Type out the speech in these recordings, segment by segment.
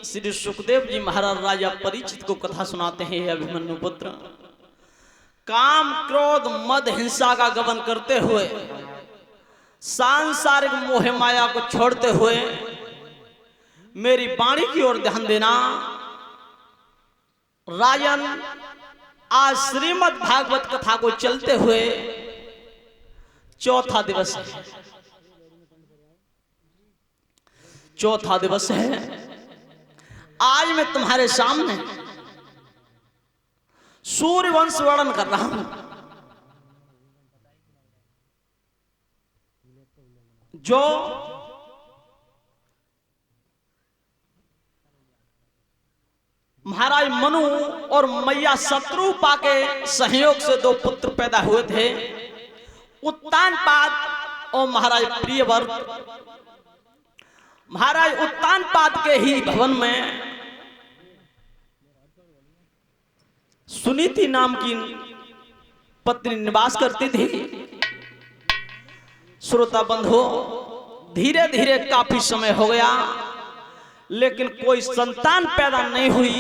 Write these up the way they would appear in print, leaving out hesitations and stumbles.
श्री सुखदेव जी महाराज राजा परीक्षित को कथा सुनाते हैं। अभिमन्यु पुत्र, काम क्रोध मद हिंसा का गबन करते हुए, सांसारिक मोह माया को छोड़ते हुए मेरी वाणी की ओर ध्यान देना। राजन, आज श्रीमद् भागवत कथा को चलते हुए चौथा दिवस है। चौथा दिवस है। आज मैं तुम्हारे सामने सूर्यवंश वर्णन कर रहा हूं, जो महाराज मनु और मैया शत्रुपा के सहयोग से दो पुत्र पैदा हुए थे, उत्तानपाद और महाराज प्रियव्रत। महाराज उत्तानपाद के ही भवन में सुनीति नाम की पत्नी निवास करती थी। श्रोता बंधु, धीरे धीरे काफी समय हो गया, लेकिन कोई संतान पैदा नहीं हुई।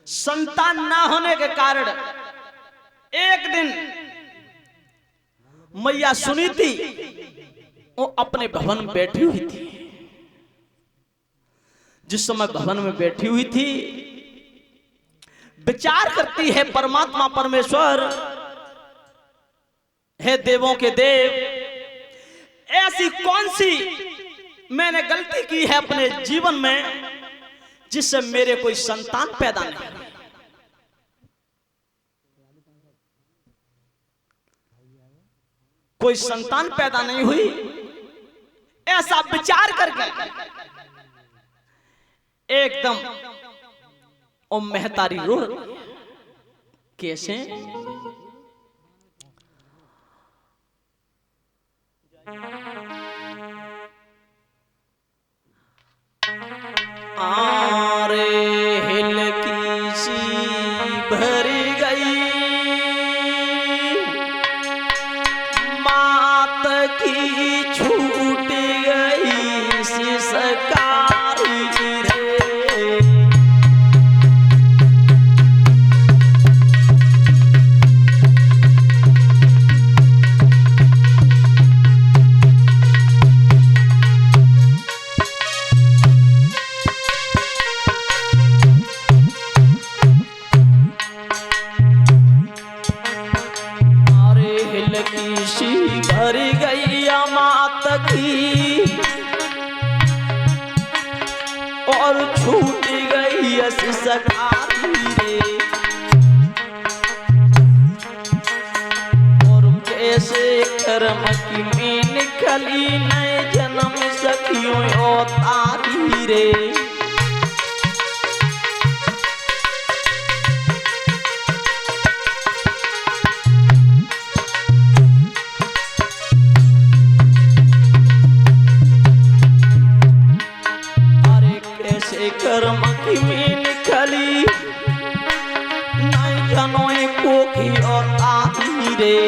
संतान ना होने के कारण एक दिन मैया सुनीति वो अपने भवन में बैठी हुई थी। जिस समय भवन में बैठी हुई थी, विचार करती है, परमात्मा परमेश्वर, हे देवों के देव, ऐसी कौन सी मैंने गलती की है अपने जीवन में जिससे मेरे कोई संतान पैदा नहीं। कोई संतान पैदा नहीं हुई। ऐसा विचार करके एकदम ओ महतारी रो, कैसे? आरे हिल की सी भर गई, मात की छूट गई सिसकारी रे। भर गई मात की और छूट गई सिसकारी रे। और कैसे कर्म की में निकली नए जन्म सखियों तारी रे। कर्म की में निकली नहीं जनों को की और आती रे।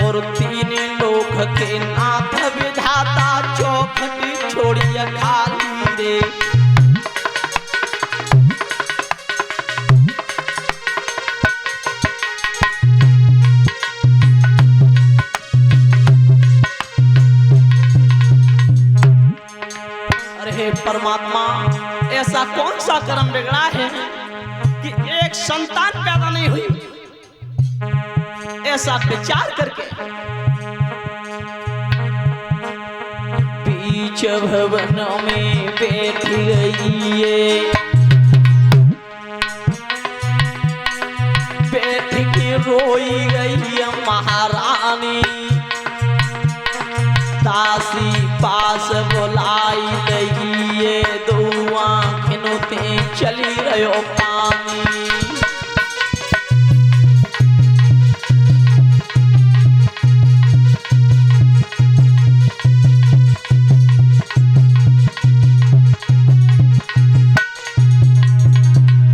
और तीन लोक के नाथ विधाता चौखट छोड़िए खाली रे। परमात्मा, ऐसा कौन सा कर्म बिगड़ा है कि एक संतान पैदा नहीं हुई? ऐसा विचार करके बीच भवन में बैठ गई है, बैठ के रोई गई महारानी। दासी पास बुलाई लगी, दो आँखों ते चली रहो पानी।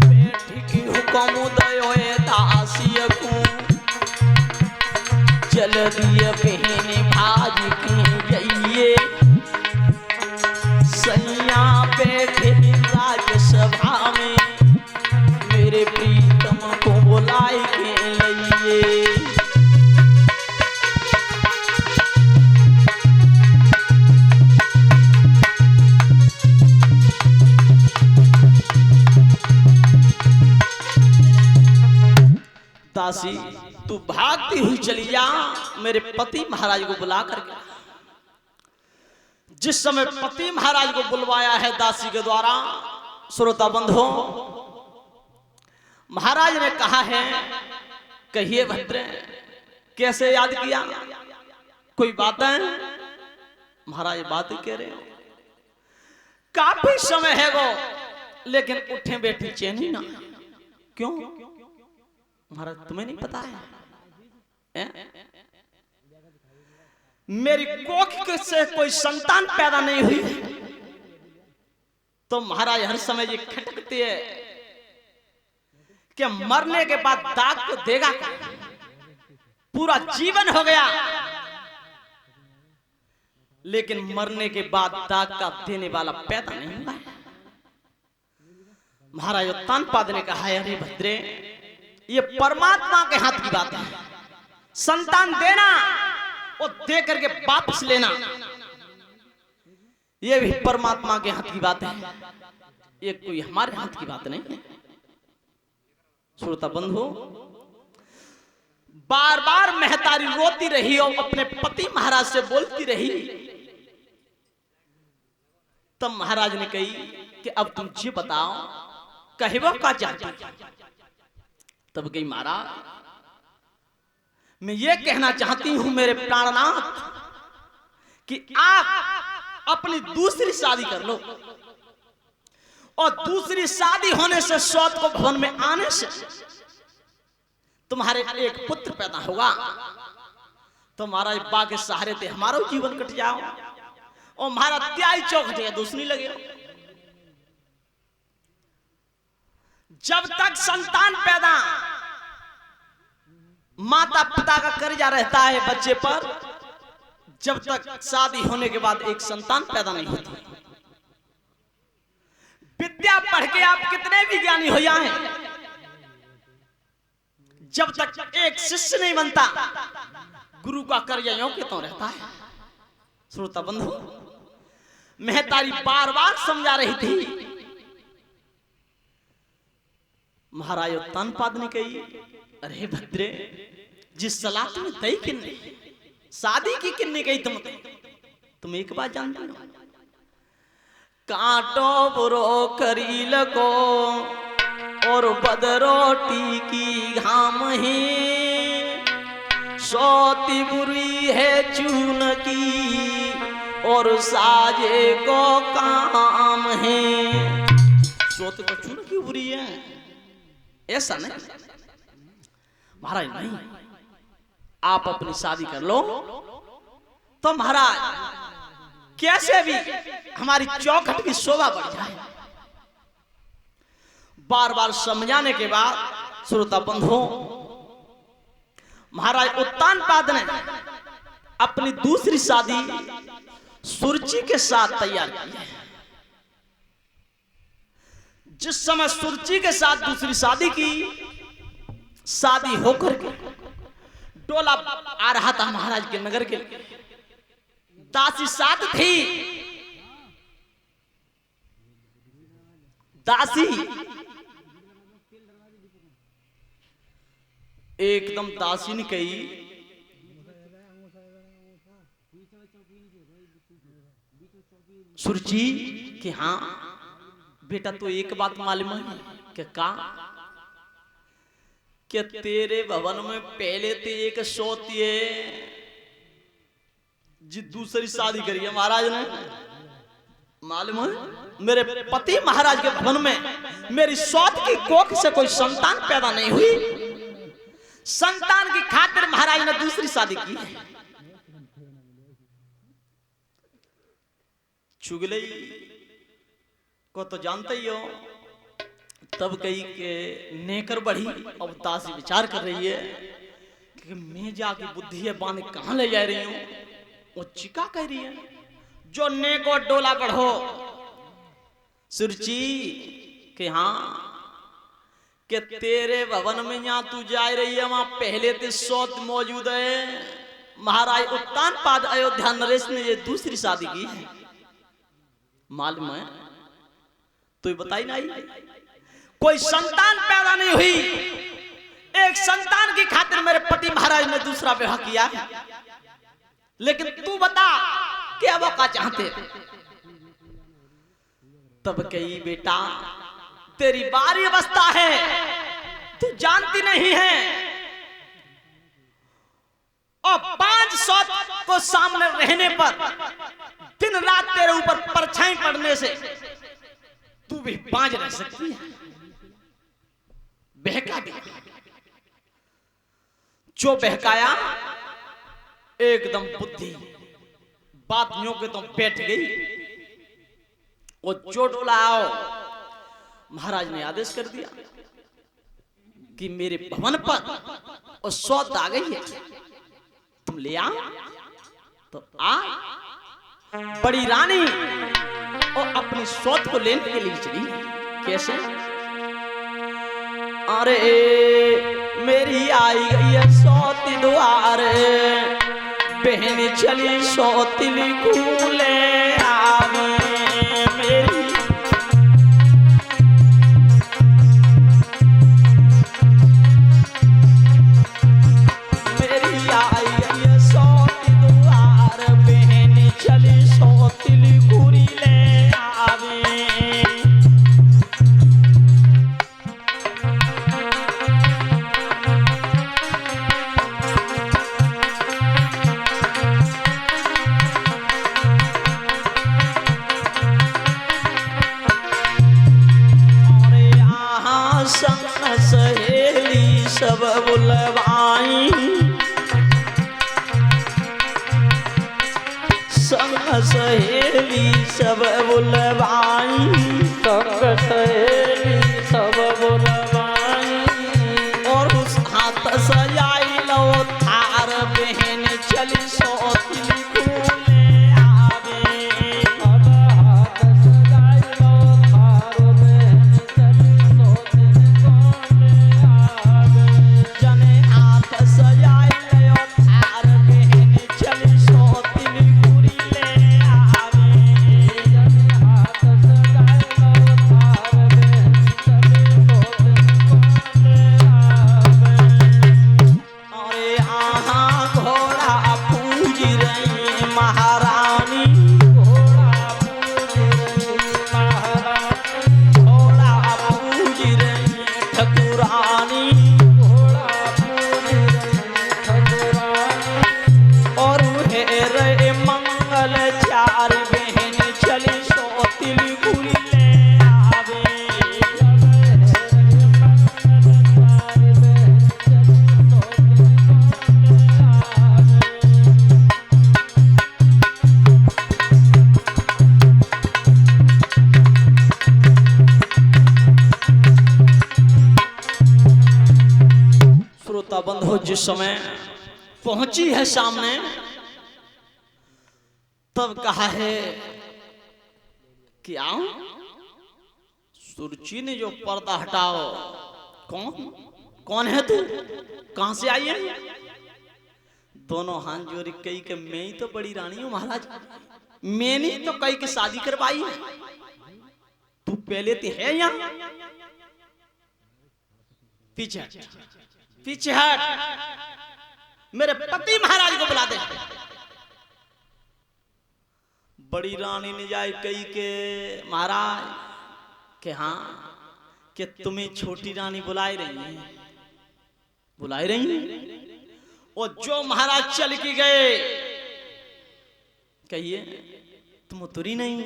बैठ की हुक्म दयो दासी को, जल दिए बहन भाज के जाइए सैया पे दासी तू भागती हुई चली जा, मेरे पति महाराज को बुला करके। जिस समय पति महाराज को बुलवाया है दासी के द्वारा, श्रोता बंधु, महाराज ने कहा है, कहिए भद्रे कैसे याद किया, कोई बात है? महाराज बात कह रहे हो, काफी समय है वो, लेकिन उठे बैठे चैन ही ना। क्यों महाराज, तुम्हें नहीं पता है? मेरी कोख से कोई संतान पैदा नहीं हुई, तो महाराज हर समय ये खटकते है कि मरने के बाद दाग को देगा, पूरा जीवन हो गया, लेकिन मरने के बाद दाग का देने वाला पैदा नहीं हुआ। महाराज उत्तानपाद ने कहा, अरे भद्रे, ये परमात्मा के हाथ की बात है। संतान देना और दे करके वापस लेना, ये भी परमात्मा के हाथ की बात है, ये कोई हमारे हाथ की बात नहीं है। श्रोता बंधु, बार बार महतारी रोती रही और अपने पति महाराज से बोलती रही। तब महाराज ने कही कि अब तुम जी बताओ, कहवा का चाहती? तब कही, महाराज मैं ये कहना चाहती हूं मेरे प्राणनाथ कि आप अपनी दूसरी शादी कर लो, और दूसरी शादी होने से सौत को भवन में आने से तुम्हारे एक पुत्र पैदा होगा, तो महाराज बा के सहारे थे हमारा जीवन कट जाओ, और हमारा त्याई चौखटे दूसरी लगे। जब तक संतान पैदा, माता पिता का कर्जा रहता है बच्चे पर, जब तक शादी होने के बाद एक संतान पैदा नहीं होती। विद्या पढ़ के आप कितने भी ज्ञानी हो जाएं, जब तक एक शिष्य नहीं बनता, गुरु का कर्जा यों के तो रहता है। श्रोता बंधु, महतारी बार बार समझा रही थी। महाराज उत्तानपाद ने कही, अरे भद्रे, जिस सलाह तुम्हें तय किन्ने, शादी की किन्ने कही तुम एक बात जानते हो, कांटो बुरो करील को और बदरोटी की घाम है, सोती बुरी है चून की और साजे को काम है। सोती को चून की बुरी है, ऐसा नहीं महाराज, नहीं, आप अपनी शादी कर लो तो महाराज कैसे भी हमारी चौखट की शोभा बढ़ जाए। बार बार समझाने के बाद श्रोता बंधु, महाराज उत्तानपाद ने अपनी दूसरी शादी सुरुचि के साथ तैयार की है। जिस समय सुरुचि के साथ दूसरी शादी की, शादी होकर के डोला आ रहा था महाराज के नगर के लिए, दासी साथ थी। दासी एकदम दासी ने कही, सुरुचि कि हाँ बेटा, तो एक बात मालूम है कि तेरे भवन में पहले तो एक सोती है जी, दूसरी शादी करी है महाराज ने, मालूम है? मेरे पति महाराज के भवन में मेरी सौत की कोख से कोई संतान पैदा नहीं हुई, संतान की खातिर महाराज ने दूसरी शादी की है। चुगलई को तो जानते ही हो। तब कही के नेकर बढ़ी, अब दासी विचार कर रही है कि मैं जाके बुद्धि है बांध कहां ले जा रही हूं। वो चिका कह रही है, जो नेको डोला बढ़ो सुरुचि कि हाँ कि तेरे भवन में यहाँ तू जा रही है, वहां पहले तो सौत मौजूद है। महाराज उत्तानपाद अयोध्या नरेश ने ये दूसरी शादी की है, मालूम है? तो बताई नहीं, कोई संतान पैदा नहीं हुई, एक संतान की खातिर मेरे पति महाराज ने दूसरा विवाह किया, लेकिन तू बता क्या मौका चाहते। तब कही बेटा तेरी बारी अवस्था है, तू जानती नहीं है, और 500 को सामने रहने पर दिन रात तेरे ऊपर परछाई पड़ने से तू भी बाज रह सकती है। बहका दिया, जो बहकाया एकदम बुद्धि बात यूं के तो बैठ गई। वो जो डोलाओ, महाराज ने आदेश कर दिया कि मेरे भवन पर और सौत आ गई है, तुम ले आओ। तो आ बड़ी रानी और अपनी सौत को लेने के लिए चली। कैसे? अरे मेरी आई गई है सौती द्वार, बहन चली सौतिली कूले आवे। मेरी आई गई है सौती द्वार, बहन चली सौतिली कूरी ले आवे। सहेली सब बुलवाई, संग सहेली सब बुलवाई, संग सहेली सब बुलवाई। और उस हाथ सजाई लो थार, बहन चली सौतिली कूले आवे। अब हाथ सजाई लो थार, बहन चली सौतिली कूले आवे। जने हाथ सजाई लो थार, बहन चली सौतिली कूरी ले आवे। जने हाथ सजाई लो थार, बहन चली सौतिली कूले आवे। अरे आहा घोड़ा पूज रही महारानी, घोड़ा पूज रही महारानी, घोड़ा पूज रही ठकुरानी, घोड़ा पूज रही ठकुरानी। और हे रे मंगल चार, बहन चली सौतिली कूरी ले आवे। श्रोता बंधु, जिस समय पहुंची है सामने, तब कहा है कि आओ। सुरुचि ने जो पर्दा हटाओ, कौन कौन है तू, कहां से आई है? दोनों हाथ जोड़ी कई के मैं ही तो बड़ी रानी हूं महाराज, मैंने तो कई की शादी करवाई है, तू पहले तो है यहाँ। पीछे हट, पीछे हट, मेरे पति महाराज को बुला दे। बड़ी रानी ने जाए कई के महाराज के हाँ कि तुम्हें छोटी रानी बुलाई रही है, बुलाई रही है। और जो महाराज चल के गए, कहिए तुम उतरी नहीं।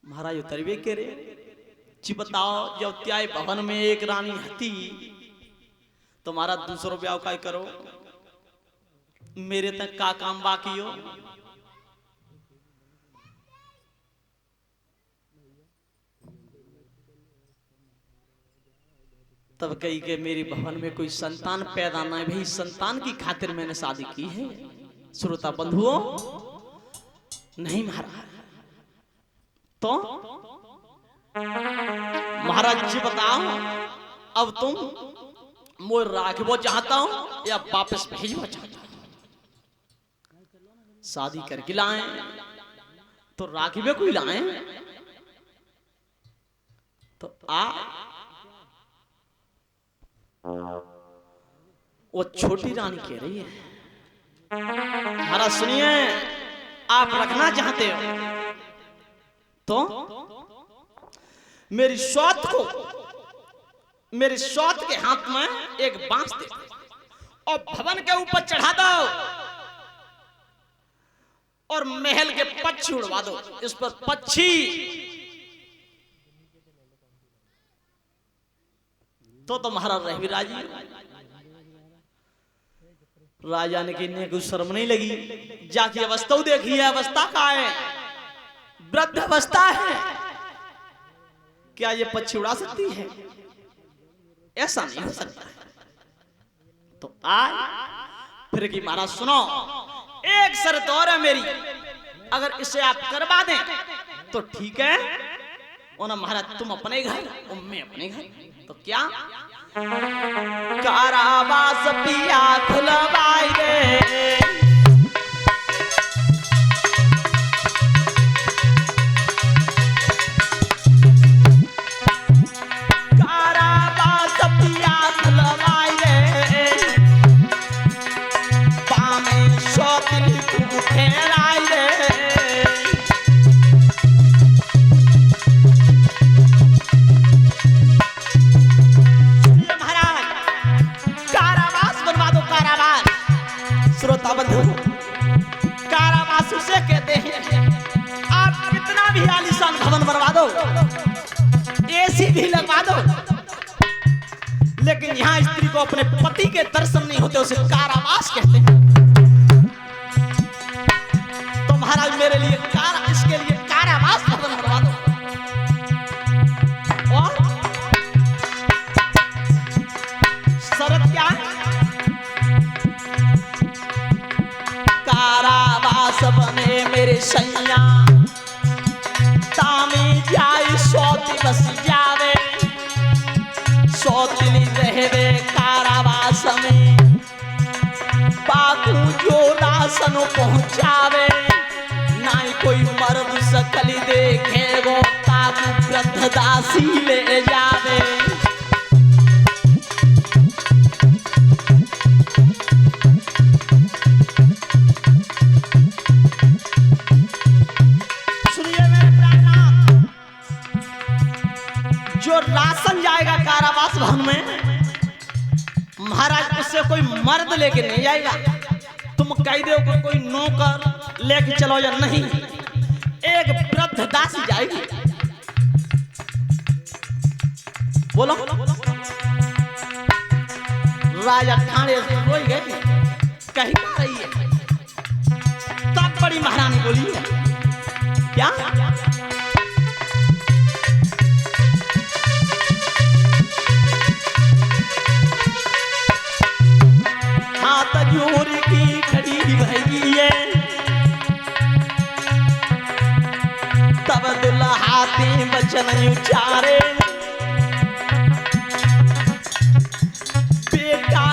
महाराज उतरवे के रे जी, बताओ जब त्याय भवन में एक रानी हती, तुम्हारा दूसरो ब्याह का करो, मेरे तक का काम बाकी हो। तब कही के मेरी भवन में कोई संतान पैदा ना है, भाई संतान की खातिर मैंने शादी की है। श्रोता बंधुओं, नहीं महाराज, तो महाराज जी बताओ, अब तुम मोर राखबो चाहता हूं या वापस भेजबो चाहता हूं? शादी करके लाए तो राखबे कोई लाए तो आ वो छोटी रानी कह रही है, महाराज सुनिए, आप रखना चाहते हो तो मेरी सौत के हाथ में एक बांस दे और भवन के ऊपर चढ़ा दो और महल के पक्षी उड़वा दो। इस पर पक्षी तो महाराज रह भी राजी। राजा ने कहने को शर्म नहीं लगी, जाके अवस्था देखी है, अवस्था का है, वृद्ध अवस्था है, क्या ये पक्षी उड़ा सकती है? ऐसा नहीं हो सकता है। तो आज फिर की महाराज सुनो, एक शर्त और है मेरी, अगर इसे आप करवा दें तो ठीक है, और ना महाराज तुम अपने घर और मैं अपने घर। तो क्या? कारावास पिया खुलवाई दे, कारावास पिया खुलवाई दे, पामे सौतिन को फेराई दे। कारावास उसे कहते हैं, आप कितना भी आलीशान भवन बनवा दो, एसी भी लगवा दो, लेकिन यहाँ स्त्री को अपने पति के दर्शन नहीं होते, उसे कारावास कहते हैं। तो महाराज मेरे लिए इसके लिए कारावास भवन बनवा दो। और शर्त क्या है? कारावास बने मेरे सैया, तामी जाए सौती बस जावे, सौतिनी रहवे कारावास में, बाबू जो राशन पहुंचावे, ना कोई मर्द सकली देखे वो ताकू वृद्ध दासी ले जावे। जो राशन जाएगा कारावास भवन में, महाराज उससे कोई मर्द लेके नहीं जाएगा। तुम कह दो कोई नौकर लेके चलो या नहीं, एक वृद्ध दासी जाएगी। बोलो। राजा ठाणे रोई गए, कहीं आ रही है, तब बड़ी महारानी बोली है, क्या? तजूरी की खड़ी भई है, तब दुल्हा बचन उचारे,